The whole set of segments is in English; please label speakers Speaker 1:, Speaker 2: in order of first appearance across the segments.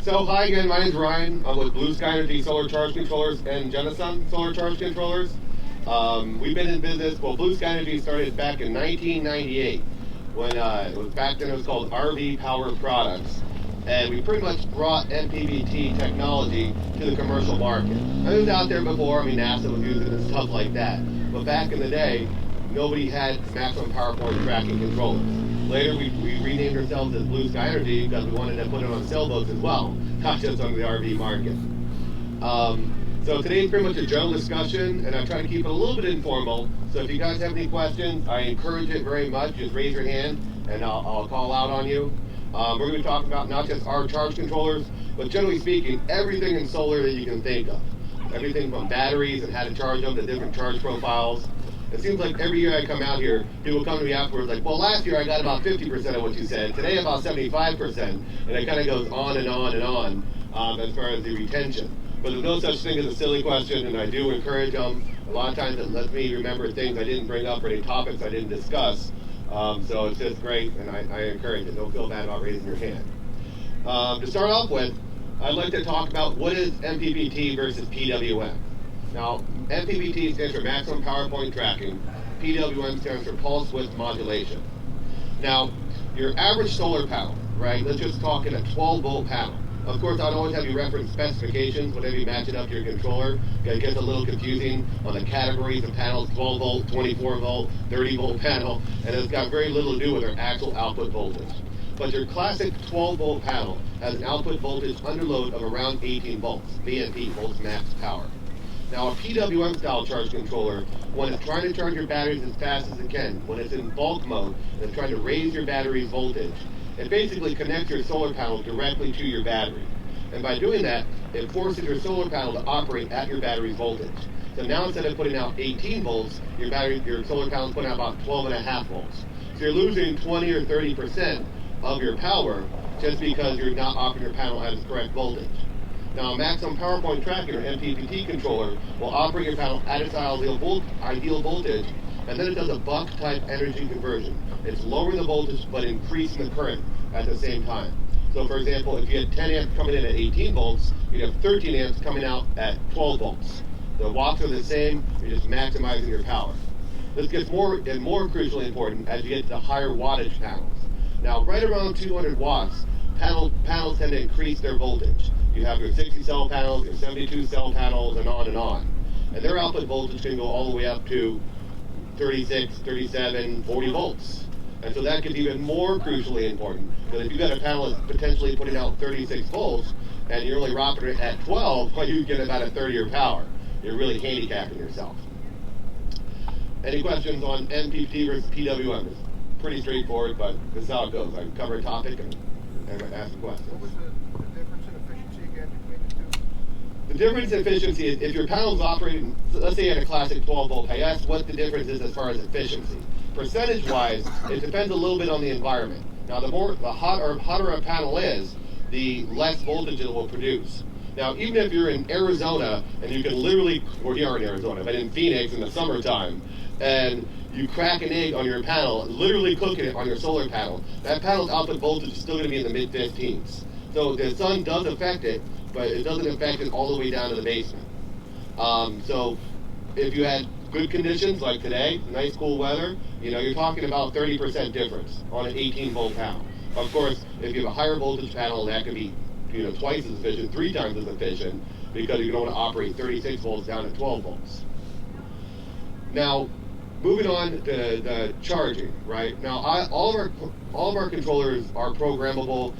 Speaker 1: So hi again, my name's Ryan. I'm with Blue Sky Energy Solar Charge Controllers and Genesun Solar Charge Controllers. We've been in business, well, Blue Sky Energy started back in 1998 when back then it was called RV Power Products. And we pretty much brought MPPT technology to the commercial market. It was out there before, NASA was using it and stuff like that. But back in the day, nobody had maximum power point tracking controllers. Later, we renamed ourselves as Blue Sky Energy because we wanted to put it on sailboats as well, not just on the RV market. So today's pretty much a general discussion, and I try to keep it a little bit informal. So if you guys have any questions, I encourage it very much. Just raise your hand, and I'll call out on you. We're going to be talking about not just our charge controllers, but generally speaking, everything in solar that you can think of. Everything from batteries and how to charge them to different charge profiles. It seems like every year I come out here, people come to me afterwards like, well, last year I got about 50% of what you said. Today about 75%. And it kind of goes on and on and on as far as the retention. But there's no such thing as a silly question, and I do encourage them. A lot of times it lets me remember things I didn't bring up or any topics I didn't discuss. So it's just great, and I encourage it. Don't feel bad about raising your hand. To start off with, I'd like to talk about what is MPPT versus PWM. Now, MPPT stands for Maximum Power Point Tracking. PWM stands for Pulse Width Modulation. Now, your average solar panel, right? Let's just talk in a 12-volt panel. Of course, I'd always have you reference specifications whenever you match it up to your controller. It gets a little confusing on the categories of panels, 12-volt, 24-volt, 30-volt panel, and it's got very little to do with our actual output voltage. But your classic 12-volt panel has an output voltage under load of around 18 volts, VMP, volts max power. Now, a PWM style charge controller, when it's trying to charge your batteries as fast as it can, when it's in bulk mode and it's trying to raise your battery's voltage, it basically connects your solar panel directly to your battery. And by doing that, it forces your solar panel to operate at your battery's voltage. So now instead of putting out 18 volts, your solar panel is putting out about 12.5 volts. So you're losing 20 or 30% of your power just because you're not operating your panel at its correct voltage. Now, a maximum power point tracking or MPPT controller will operate your panel at its ideal voltage, and then it does a buck-type energy conversion. It's lowering the voltage but increasing the current at the same time. So, for example, if you had 10 amps coming in at 18 volts, you'd have 13 amps coming out at 12 volts. The watts are the same, you're just maximizing your power. This gets more and more crucially important as you get to the higher wattage panels. Now, right around 200 watts, panels tend to increase their voltage. You have your 60 cell panels, your 72 cell panels, and on and on. And their output voltage can go all the way up to 36, 37, 40 volts. And so that gets even more crucially important. Because if you've got a panel that's potentially putting out 36 volts, and you're only rocking it at 12, well, you get about a 30-year power. You're really handicapping yourself. Any questions on MPPT versus PWM? It's pretty straightforward, but this is how it goes. I cover a topic and ask a question.
Speaker 2: What was the difference in efficiency again between the two?
Speaker 1: The difference in efficiency is if your panel is operating, let's say at a classic 12-volt, I asked what the difference is as far as efficiency. Percentage-wise, it depends a little bit on the environment. Now, the hotter a panel is, the less voltage it will produce. Now, even if you're in Arizona, and you can literally, well, you are in Arizona, but in Phoenix in the summertime, and you crack an egg on your panel, literally cooking it on your solar panel, that panel's output voltage is still going to be in the mid-15s. So the sun does affect it, but it doesn't affect it all the way down to the basement. So if you had good conditions like today, nice cool weather, you're talking about 30% difference on an 18-volt panel. Of course, if you have a higher voltage panel, that could be twice as efficient, 3 times as efficient, because you don't want to operate 36 volts down to 12 volts. Now, moving on to the charging, right? Now, all of our controllers are programmable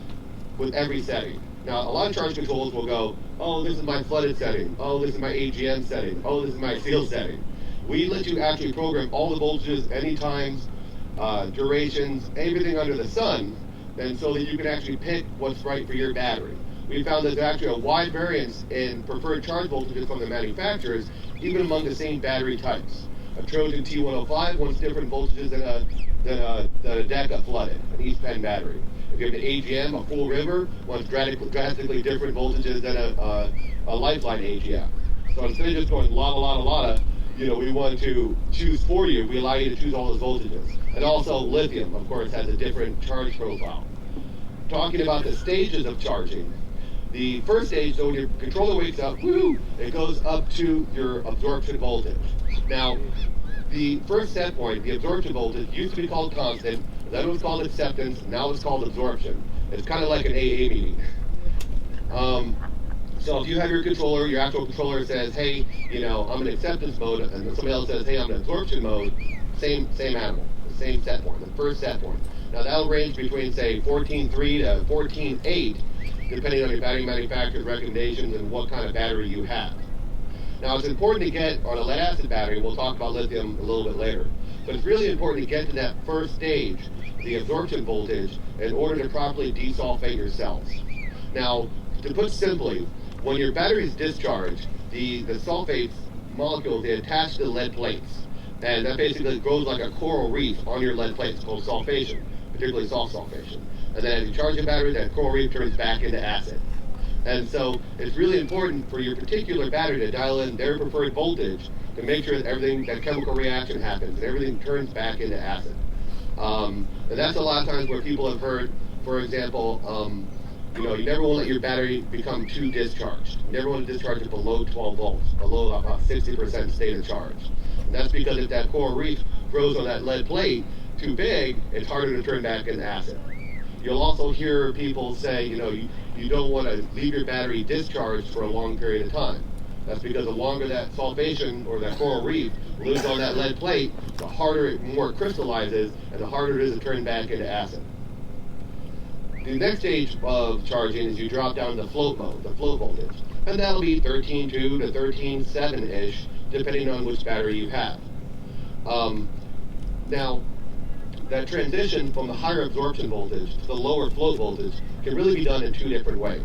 Speaker 1: with every setting. Now, a lot of charge controllers will go, oh, this is my flooded setting. Oh, this is my AGM setting. Oh, this is my seal setting. We let you actually program all the voltages, any times, durations, everything under the sun, and so that you can actually pick what's right for your battery. We found that there's actually a wide variance in preferred charge voltages from the manufacturers, even among the same battery types. A Trojan T105 wants different voltages than a DECA flooded, an East Penn battery. If you have an AGM, a full river, wants drastically different voltages than a Lifeline AGM. So instead of just going lotta, we want to choose for you. We allow you to choose all those voltages. And also lithium, of course, has a different charge profile. Talking about the stages of charging, The first stage, so when your controller wakes up, woo, it goes up to your absorption voltage. Now, the first set point, the absorption voltage, used to be called constant, then it was called acceptance, now it's called absorption. It's kind of like an AA meeting. So if you have your controller, your actual controller says, hey, I'm in acceptance mode, and then somebody else says, hey, I'm in absorption mode, same animal, the same set point, the first set point. Now that'll range between, say, 14.3 to 14.8, depending on your battery manufacturer's recommendations and what kind of battery you have. Now it's important to get on a lead acid battery, we'll talk about lithium a little bit later, but it's really important to get to that first stage, the absorption voltage, in order to properly desulfate your cells. Now, to put simply, when your battery is discharged, the sulfates molecules, they attach to the lead plates, and that basically grows like a coral reef on your lead plates, called sulfation, particularly salt sulfation. And then as you charge your battery, that coral reef turns back into acid. And so it's really important for your particular battery to dial in their preferred voltage to make sure that everything, that chemical reaction happens and everything turns back into acid. And that's a lot of times where people have heard, for example, you never want to let your battery become too discharged. You never want to discharge it below 12 volts, below about 60% state of charge. And that's because if that coral reef grows on that lead plate too big, it's harder to turn back into acid. You'll also hear people say, you don't want to leave your battery discharged for a long period of time. That's because the longer that sulfation or that coral reef lives on that lead plate, the harder it more crystallizes and the harder it is to turn back into acid. The next stage of charging is you drop down to float mode, the float voltage. And that'll be 13.2 to 13.7-ish, depending on which battery you have. Now, that transition from the higher absorption voltage to the lower float voltage can really be done in two different ways.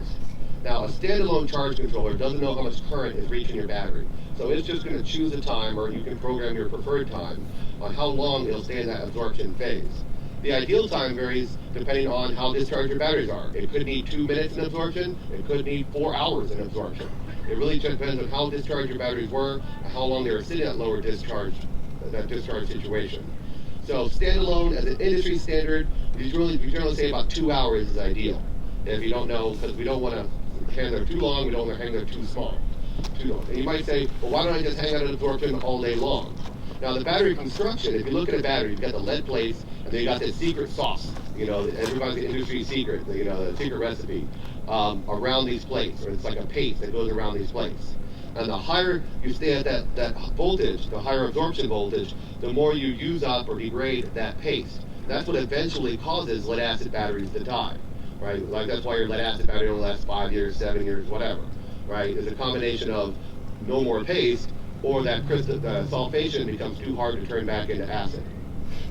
Speaker 1: Now, a standalone charge controller doesn't know how much current is reaching your battery. So it's just going to choose a time, or you can program your preferred time, on how long it'll stay in that absorption phase. The ideal time varies depending on how discharged your batteries are. It could need 2 minutes in absorption, it could need 4 hours in absorption. It really depends on how discharged your batteries were and how long they were sitting at lower discharge, that discharge situation. So standalone, as an industry standard, we generally say about 2 hours is ideal. If you don't know, because we don't want to hang there too long, we don't want to hang there too small. And you might say, well, why don't I just hang out at absorption all day long? Now, the battery construction, if you look at a battery, you've got the lead plates, and then you got this secret sauce, everybody's the industry secret, the secret recipe, around these plates, or it's like a paste that goes around these plates. And the higher you stay at that voltage, the higher absorption voltage, the more you use up or degrade that paste. That's what eventually causes lead acid batteries to die, right? Like that's why your lead acid battery only lasts 5 years, 7 years, whatever, right? It's a combination of no more paste, or that sulfation becomes too hard to turn back into acid.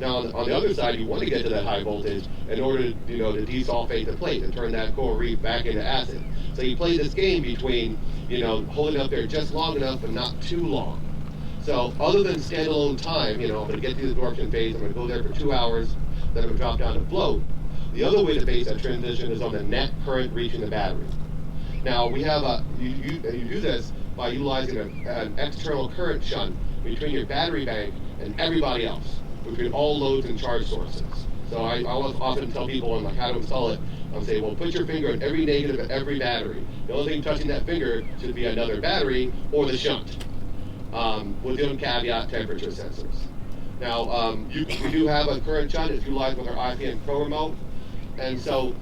Speaker 1: Now, on the other side, you want to get to that high voltage in order, to desulfate the plate and turn that coral reef back into acid. So you play this game between, holding up there just long enough but not too long. So other than standalone time, I'm going to get to the absorption phase, I'm going to go there for 2 hours, then I'm going to drop down to float. The other way to base that transition is on the net current reaching the battery. Now, we have you do this by utilizing an external current shunt between your battery bank and everybody else, between all loads and charge sources. So I often tell people on how to install it, I'll say, well, put your finger on every negative of every battery. The only thing touching that finger should be another battery or the shunt, with the caveat temperature sensors. Now, we do have a current shunt. It's utilized with our IPN Pro remote. And so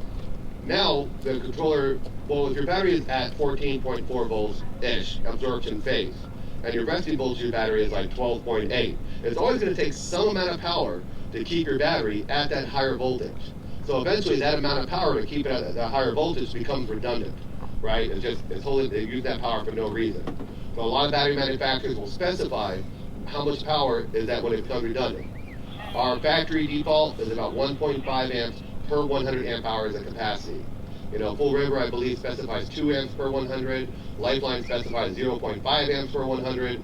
Speaker 1: now the controller, well, if your battery is at 14.4 volts-ish absorption phase, and your resting voltage of your battery is like 12.8, it's always going to take some amount of power to keep your battery at that higher voltage. So eventually that amount of power to keep it at that higher voltage becomes redundant, right? They use that power for no reason. So a lot of battery manufacturers will specify how much power is that when it becomes redundant. Our factory default is about 1.5 amps per 100 amp hours of capacity. Full River, I believe, specifies 2 amps per 100. Lifeline specifies 0.5 amps per 100.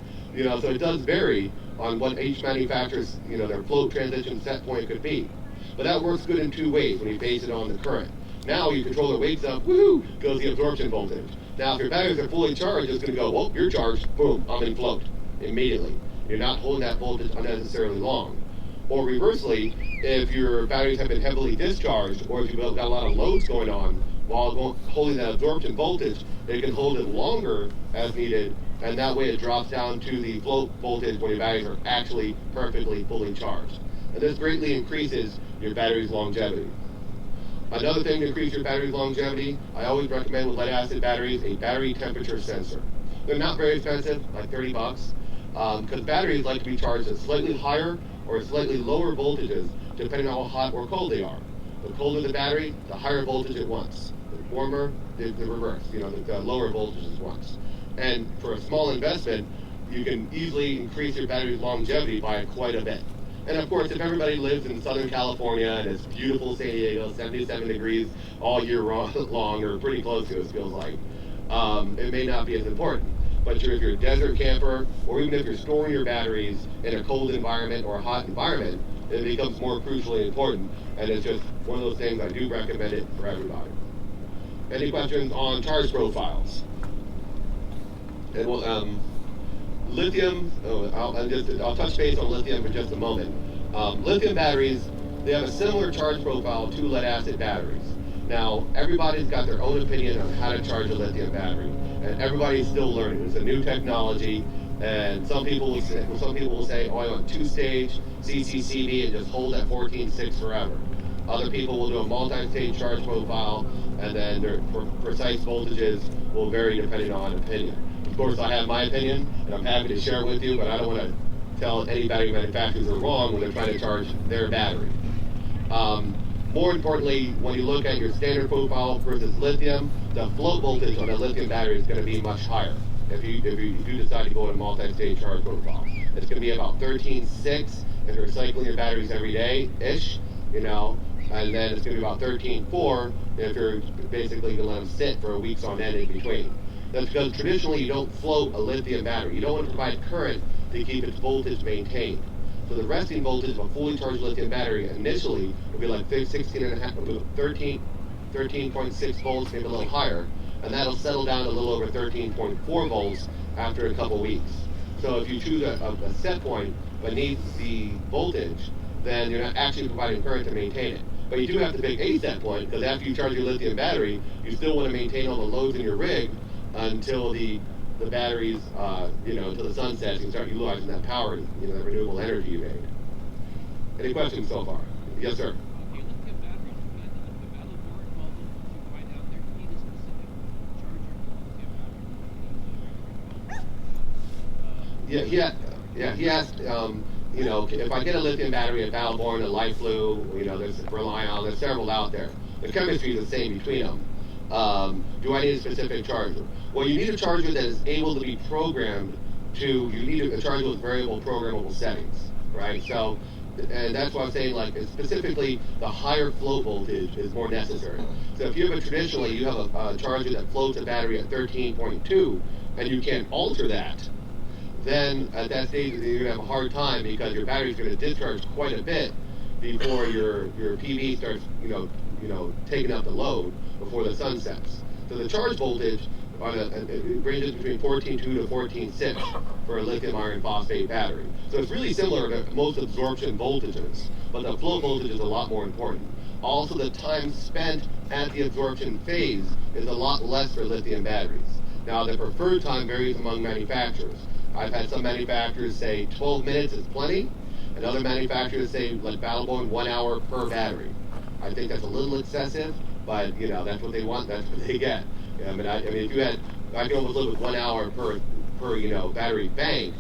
Speaker 1: So it does vary on what each manufacturer's, their float transition set point could be. But that works good in two ways when you base it on the current. Now your controller wakes up, woohoo, goes the absorption voltage. Now if your batteries are fully charged, it's going to go, well, you're charged, boom, I'm in float immediately. You're not holding that voltage unnecessarily long. Or reversely, if your batteries have been heavily discharged, or if you've got a lot of loads going on, while holding that absorption voltage, it can hold it longer as needed, and that way it drops down to the float voltage when your batteries are actually perfectly fully charged. And this greatly increases your battery's longevity. Another thing to increase your battery's longevity, I always recommend with lead acid batteries a battery temperature sensor. They're not very expensive, like 30 bucks, because batteries like to be charged at slightly higher or slightly lower voltages depending on how hot or cold they are. The colder the battery, the higher voltage it wants. The warmer, the reverse, the lower voltages it wants. And for a small investment, you can easily increase your battery's longevity by quite a bit. And of course, if everybody lives in Southern California and it's beautiful San Diego, 77 degrees all year long, or pretty close to it feels like, it may not be as important. But if you're a desert camper, or even if you're storing your batteries in a cold environment or a hot environment, it becomes more crucially important. And it's just one of those things I do recommend it for everybody. Any questions on charge profiles? And lithium, I'll touch base on lithium for just a moment. Lithium batteries, they have a similar charge profile to lead acid batteries. Now, everybody's got their own opinion on how to charge a lithium battery, and everybody's still learning. It's a new technology, and some people will say, oh, I want two-stage CCCV and just hold at 14.6 forever. Other people will do a multi-stage charge profile, and then their precise voltages will vary depending on opinion. Of course, I have my opinion, and I'm happy to share it with you, but I don't want to tell any battery manufacturers they're wrong when they're trying to charge their battery. More importantly, when you look at your standard profile versus lithium, the float voltage on a lithium battery is going to be much higher if you decide to go with a multi-stage charge profile. It's going to be about 13.6 if you're cycling your batteries every day-ish, and then it's going to be about 13.4 if you're basically going to let them sit for weeks on end in between. That's because traditionally you don't float a lithium battery. You don't want to provide current to keep its voltage maintained. So the resting voltage of a fully charged lithium battery initially would be like 13.6 volts, maybe a little higher, and that'll settle down to a little over 13.4 volts after a couple weeks. So if you choose a set point beneath the voltage, then you're not actually providing current to maintain it. But you do have to pick a set point, because after you charge your lithium battery, you still want to maintain all the loads in your rig until the batteries, until the sun sets, you can start utilizing that power, that renewable energy you made. Any questions so far? Yes, sir. He asked, if I get a lithium battery, a Valborn, a Light Blue, there's Relion, there's several out there. The chemistry is the same between them. Do I need a specific charger? Well, you need a charger that is able to be programmed you need a charger with variable programmable settings, right? So, and that's why I'm saying, specifically, the higher float voltage is more necessary. So if you have traditionally, you have a charger that floats a battery at 13.2, and you can't alter that, then at that stage, you're going to have a hard time because your battery's going to discharge quite a bit before your PV starts, taking up the load before the sun sets. So the charge voltage it ranges between 14.2 to 14.6 for a lithium iron phosphate battery. So it's really similar to most absorption voltages, but the flow voltage is a lot more important. Also, the time spent at the absorption phase is a lot less for lithium batteries. Now, the preferred time varies among manufacturers. I've had some manufacturers say 12 minutes is plenty, and other manufacturers say, like Valborn, 1 hour per battery. I think that's a little excessive, but that's what they want, that's what they get. I mean, if you had, I can almost live with 1 hour per battery bank,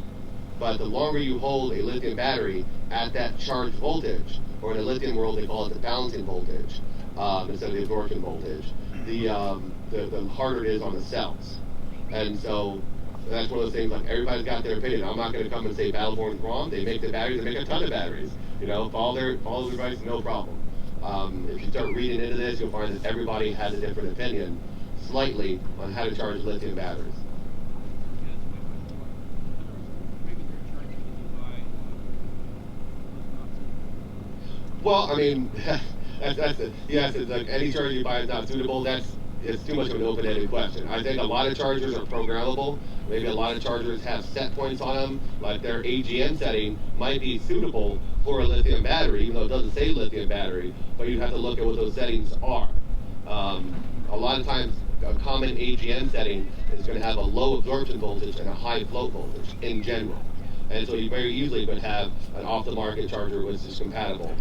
Speaker 1: but the longer you hold a lithium battery at that charged voltage, or in the lithium world they call it the balancing voltage instead of the absorption voltage, the harder it is on the cells. And so that's one of those things, like everybody's got their opinion. I'm not going to come and say Valborn's wrong. They make the batteries, they make a ton of batteries. Follow their advice, no problem. If you start reading into this, you'll find that everybody has a different opinion, slightly, on how to charge lithium batteries. Well, I mean, yes, it's like any charger you buy is not suitable. It's too much of an open-ended question. I think a lot of chargers are programmable. Maybe a lot of chargers have set points on them, like their AGM setting might be suitable for a lithium battery, even though it doesn't say lithium battery, but you have to look at what those settings are. a lot of times a common AGM setting is going to have a low absorption voltage and a high float voltage in general. And so you very easily could have an off-the-market charger which is compatible.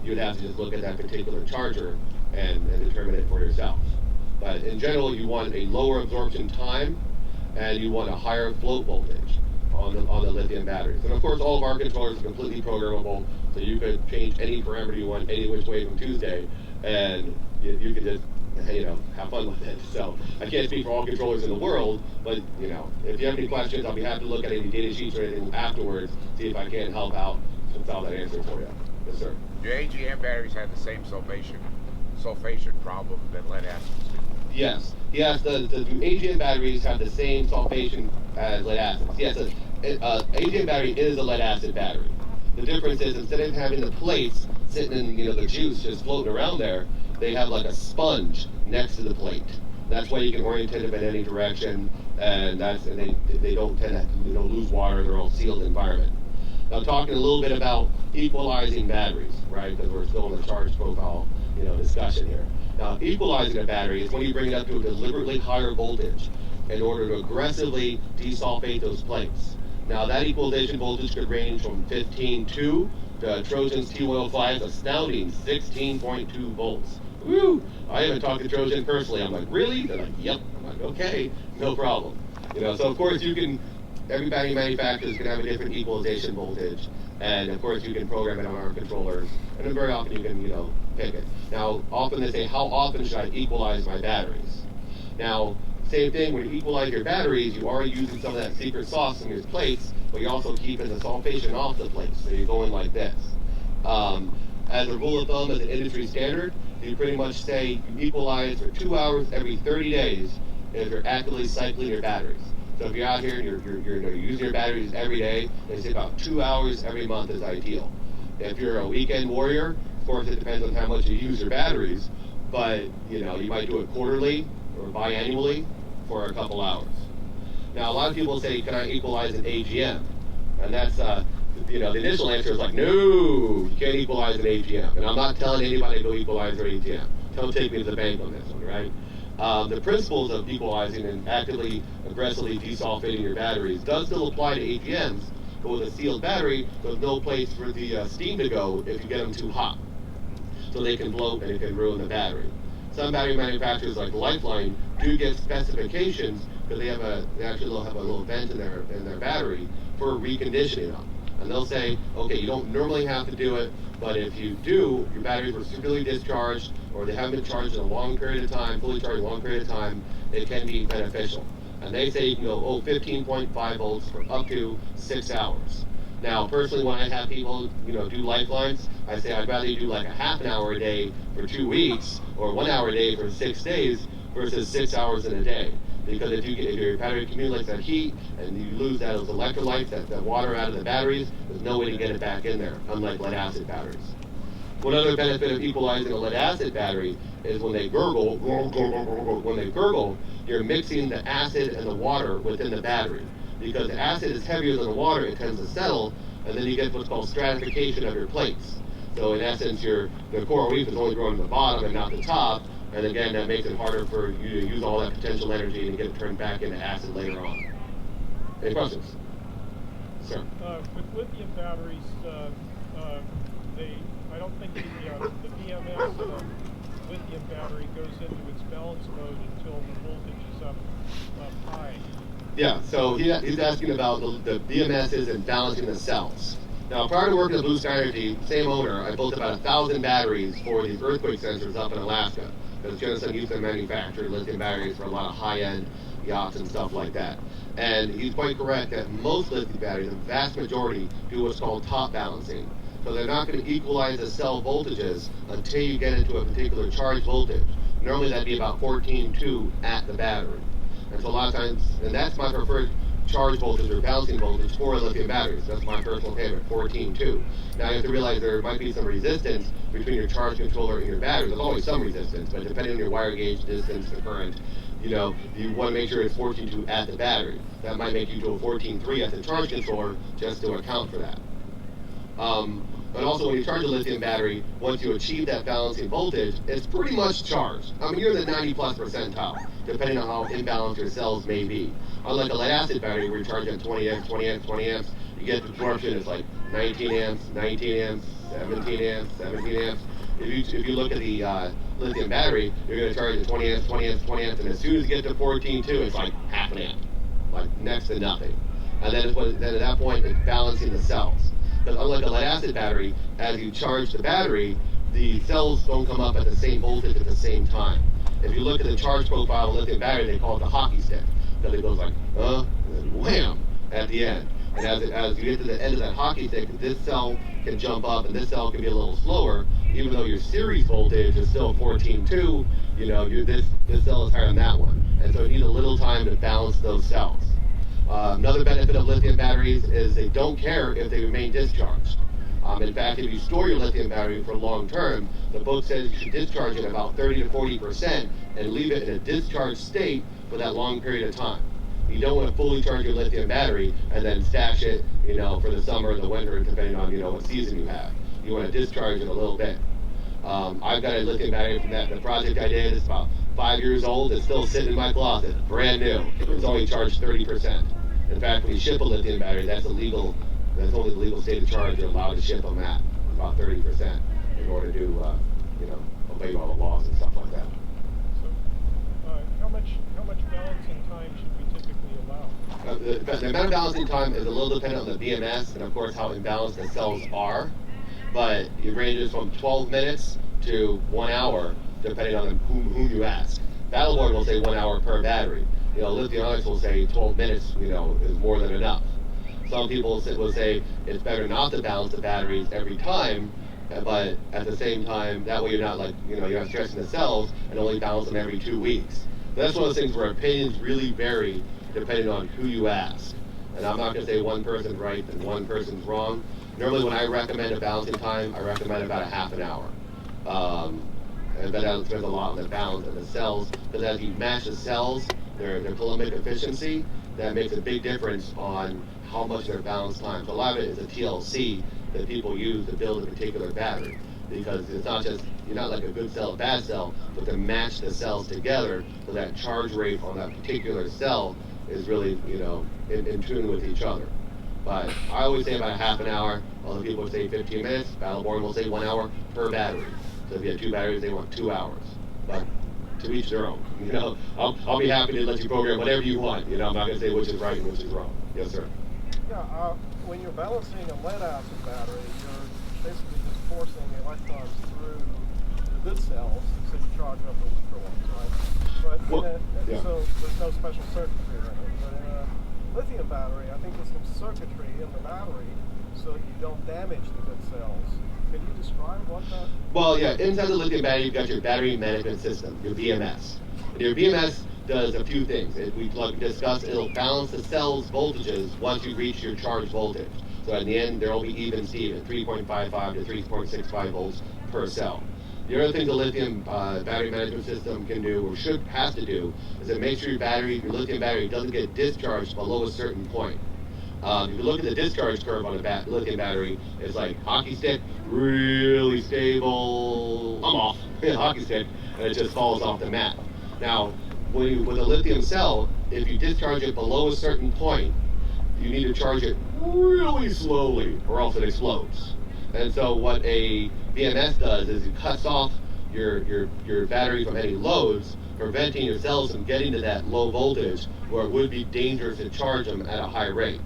Speaker 1: You'd have to just look at that particular charger and determine it for yourself. But in general, you want a lower absorption time and you want a higher float voltage on the lithium batteries. And of course, all of our controllers are completely programmable, so you could change any parameter you want any which way from Tuesday, and you can just have fun with it. So I can't speak for all controllers in the world, but if you have any questions, I'll be happy to look at any data sheets or anything afterwards, see if I can help out and solve that answer for you. Yes, sir.
Speaker 3: Your AGM batteries have the same sulfation problem that lead acids do.
Speaker 1: Yes. Yes, the AGM batteries have the same sulfation as lead acids. Yes, AGM battery is a lead acid battery. The difference is instead of having the plates sitting in the juice just floating around there, they have like a sponge next to the plate. That's why you can orientate them in any direction, and they don't tend to lose water. They're all sealed environment. Now talking a little bit about equalizing batteries, right? Because we're still in the charge profile discussion here. Now, equalizing a battery is when you bring it up to a deliberately higher voltage in order to aggressively desulfate those plates. Now, that equalization voltage could range from 15.2 to Trojan's T105's astounding 16.2 volts. Woo! I haven't talked to Trojan personally. I'm like, really? They're like, yep. I'm like, okay, no problem. So of course every battery manufacturer is going to have a different equalization voltage, and of course you can program it on our controllers, and then very often you can, pick it. Now, often they say, how often should I equalize my batteries? Now, same thing, when you equalize your batteries, you are using some of that secret sauce in your plates, but you're also keeping the sulfation off the plates, so you're going like this. As a rule of thumb, as an industry standard, you pretty much say you equalize for 2 hours every 30 days if you're actively cycling your batteries. So if you're out here and you're using your batteries every day, they say about 2 hours every month is ideal. If you're a weekend warrior, of course it depends on how much you use your batteries, but you might do it quarterly or biannually for a couple hours. Now a lot of people say, can I equalize an AGM? And that's the initial answer is like, no, you can't equalize an AGM. And I'm not telling anybody to go equalize their AGM. Don't take me to the bank on this one, right? The principles of equalizing and actively, aggressively desulfating your batteries does still apply to AGMs, but with a sealed battery, there's no place for the steam to go if you get them too hot. So they can bloat and it can ruin the battery. Some battery manufacturers like Lifeline do give specifications because they actually have a little vent in their battery for reconditioning them. And they'll say, okay, you don't normally have to do it, but if you do, your batteries were severely discharged or they haven't been charged in a long period of time, fully charged in a long period of time, it can be beneficial. And they say you can go 15.5 volts for up to 6 hours. Now, personally, when I have people, do lifelines, I say I'd rather you do like a half an hour a day for 2 weeks or 1 hour a day for 6 days versus 6 hours in a day. Because if your battery accumulates that heat and you lose those electrolytes, that water out of the batteries, there's no way to get it back in there, unlike lead acid batteries. One other benefit of equalizing a lead acid battery is when they gurgle, you're mixing the acid and the water within the battery. Because the acid is heavier than the water, it tends to settle, and then you get what's called stratification of your plates. So in essence, the coral reef is only growing at the bottom and not the top, and again, that makes it harder for you to use all that potential energy and get it turned back into acid later on. Any questions? Sir?
Speaker 4: With lithium batteries, I don't think the BMS lithium battery goes into its balance mode until the voltage is up high.
Speaker 1: Yeah, so he's asking about the BMSs and balancing the cells. Now, prior to working at Blue Sky Energy, same owner, I built about 1,000 batteries for these earthquake sensors up in Alaska. Because Geneson used to manufacture lithium batteries for a lot of high-end yachts and stuff like that. And he's quite correct that most lithium batteries, the vast majority, do what's called top balancing. So they're not going to equalize the cell voltages until you get into a particular charge voltage. Normally that'd be about 14.2 at the battery. And so a lot of times, and that's my preferred charge voltage or balancing voltage for lithium batteries. That's my personal favorite, 14.2. Now you have to realize there might be some resistance between your charge controller and your battery. There's always some resistance, but depending on your wire gauge distance, the current, you want to make sure it's 14.2 at the battery. That might make you do a 14.3 at the charge controller just to account for that. And also, when you charge a lithium battery, once you achieve that balancing voltage, it's pretty much charged. I mean, you're in the 90+ percentile, depending on how imbalanced your cells may be. Unlike a lead acid battery, where you charge at 20 amps, 20 amps, 20 amps, you get absorption, it's like 19 amps, 19 amps, 17 amps, 17 amps. If you look at the lithium battery, you're going to charge at 20 amps, 20 amps, 20 amps, and as soon as you get to 14.2, it's like half an amp, like next to nothing. And then at that point, it's balancing the cells. Because unlike a lead acid battery, as you charge the battery, the cells don't come up at the same voltage at the same time. If you look at the charge profile of a lithium battery, they call it the hockey stick. Because it goes like, and then wham, at the end. And as you get to the end of that hockey stick, this cell can jump up and this cell can be a little slower, even though your series voltage is still 14.2, this cell is higher than that one. And so you need a little time to balance those cells. Another benefit of lithium batteries is they don't care if they remain discharged. In fact, if you store your lithium battery for long term, the book says you should discharge it about 30 to 40% and leave it in a discharged state for that long period of time. You don't want to fully charge your lithium battery and then stash it, for the summer or the winter, depending on, what season you have. You want to discharge it a little bit. I've got a lithium battery from the project I did. It's about 5 years old. It's still sitting in my closet, brand new. It's only charged 30%. In fact, when you ship a lithium battery, that's only the legal state of charge you're allowed to ship them at, about 30%, in order to, obey all the laws and stuff like that.
Speaker 4: So, how much balancing time should we typically allow?
Speaker 1: The amount of balancing time is a little dependent on the BMS and, of course, how imbalanced the cells are. But it ranges from 12 minutes to 1 hour, depending on whom you ask. Battleboard will say 1 hour per battery. Lithionics will say 12 minutes, is more than enough. Some people will say it's better not to balance the batteries every time, but at the same time, that way you're not you're not stressing the cells and only balance them every 2 weeks. But that's one of those things where opinions really vary depending on who you ask. And I'm not going to say one person's right and one person's wrong. Normally, when I recommend a balancing time, I recommend about a half an hour. And that depends a lot on the balance of the cells, because as you match the cells, their coulombic efficiency, that makes a big difference on how much their balance time. So a lot of it is a TLC that people use to build a particular battery, because it's not just, you're not like a good cell, a bad cell, but to match the cells together so that charge rate on that particular cell is really, in tune with each other. But I always say about a half an hour. Other people say 15 minutes. Battleborn will say 1 hour per battery. So if you have 2 batteries, they want 2 hours. But to each their own. I'll be happy to let you program whatever you want. I'm not going to say which is right and which is wrong. Yes, sir.
Speaker 2: Yeah, when you're balancing a lead acid battery, you're basically just forcing the electrons through the good cells, so you charge up the weaker ones, right? But so there's no special circuitry in it. But in a lithium battery, I think there's some circuitry in the battery so you don't damage the good cells. Can you describe what that?
Speaker 1: Well, yeah, inside the lithium battery, you've got your battery management system, your BMS. And your BMS does a few things. We discussed, it'll balance the cell's voltages once you reach your charge voltage. So in the end, there will be even Steven, 3.55 to 3.65 volts per cell. The other thing the lithium battery management system can do, or has to do, is to make sure your lithium battery doesn't get discharged below a certain point. If you look at the discharge curve on a lithium battery, it's like hockey stick, really stable, I'm off, hockey stick, and it just falls off the map. Now, with a lithium cell, if you discharge it below a certain point, you need to charge it really slowly, or else it explodes. And so what a BMS does is it cuts off your battery from any loads, preventing your cells from getting to that low voltage where it would be dangerous to charge them at a high rate.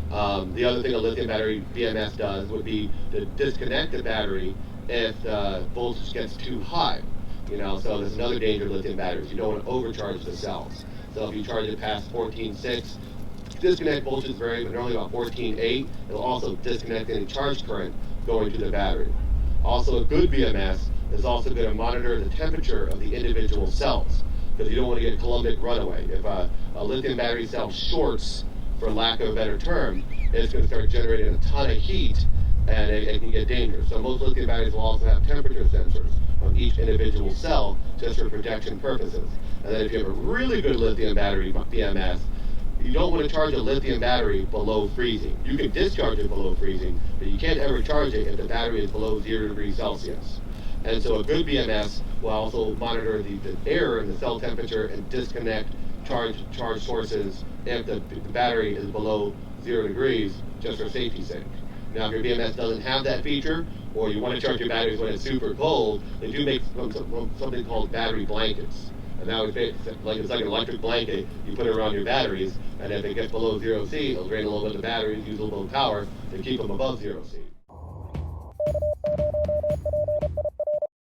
Speaker 1: The other thing a lithium battery BMS does would be to disconnect the battery if the voltage gets too high. So there's another danger of lithium batteries. You don't want to overcharge the cells. So if you charge it past 14.6, disconnect voltage vary, but normally about 14.8. It'll also disconnect any charge current going to the battery. Also, a good BMS is also going to monitor the temperature of the individual cells, because you don't want to get coulombic runaway. If a lithium battery cell shorts, for lack of a better term, it's going to start generating a ton of heat, and it can get dangerous. So most lithium batteries will also have temperature sensors on each individual cell, just for protection purposes. And then if you have a really good lithium battery BMS, you don't want to charge a lithium battery below freezing. You can discharge it below freezing, but you can't ever charge it if the battery is below 0 degrees Celsius. And so a good BMS will also monitor the air and the cell temperature and disconnect charge sources if the battery is below 0 degrees, just for safety's sake. Now, if your BMS doesn't have that feature, or you want to charge your batteries when it's super cold, they do make something called battery blankets. And that would be like, it's like an electric blanket. You put it around your batteries, and if it gets below 0 C, it'll drain a little bit of the batteries, use a little bit of power to keep them above 0 C.